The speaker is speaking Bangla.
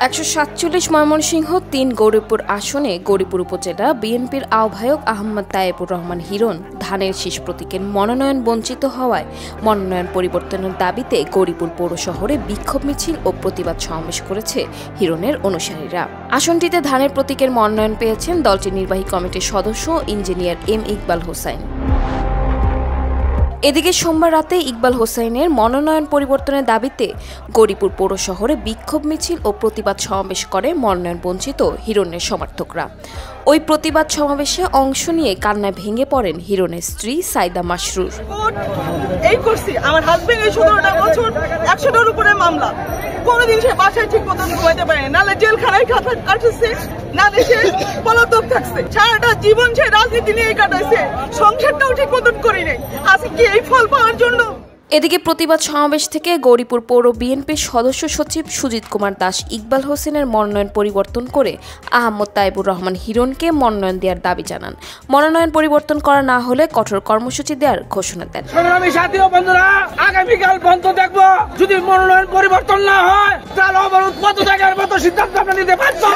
147 ময়মনসিংহ ৩ গৌরীপুর আসনে গৌরীপুর উপজেলা বিএনপির আহ্বায়ক আহমদ তায়েবুর রহমান হিরণ ধানের শীষ প্রতীকের মনোনয়ন বঞ্চিত হওয়ায় মনোনয়ন পরিবর্তনের দাবিতে গৌরীপুর পৌর শহরে বিক্ষোভ মিছিল ও প্রতিবাদ সমাবেশ করেছে হিরণের অনুসারীরা। আসনটিতে ধানের প্রতীকের মনোনয়ন পেয়েছেন দলটির নির্বাহী কমিটির সদস্য ইঞ্জিনিয়ার এম ইকবাল হোসাইন। এদিকে সোমবার রাতে ইকবাল হোসাইনের মনোনয়ন পরিবর্তনের দাবিতে গৌরীপুর পৌর শহরে বিক্ষোভ মিছিল ও প্রতিবাদ সমাবেশ করে মনোনয়ন বঞ্চিত হিরণের সমর্থকরা। ওই প্রতিবাদ সমাবেশে অংশ নিয়ে কান্নায় ভেঙে পড়েন হিরণের স্ত্রী সাইদা মাসরুর। এই করছি আমার হাজবেন্ড 17টা বছর 100টার উপরে মামলা, কোনোদিন সে বাসায় ঠিক মতন ঘুমাইতে পারে না, জেলখানায় কাটছে না, দেশে পলাতক থাকছে, সারাটা জীবন সে রাজনীতি নিয়ে কাটাইছে, সংসারটাও ঠিক মতন করি নাই, আজকে কি এই ফল পাওয়ার জন্য? এদিকে প্রতিবাদ সমাবেশ থেকে গৌরীপুর পৌর বিএনপির সদস্য সচিব সুজিত কুমার দাস ইকবাল হোসেনের মনোনয়ন পরিবর্তন করে আহমদ তায়েবুর রহমান হিরণকে মনোনয়ন দেওয়ার দাবি জানান। মনোনয়ন পরিবর্তন করা না হলে কঠোর কর্মসূচি দেওয়ার ঘোষণা দেন। আগামীকাল বন্ধ দেখবো, যদি মনোনয়ন পরিবর্তন না হয় তাহলে অবরোধ পথ জায়গার মতো সিদ্ধান্ত নিতে পারবো।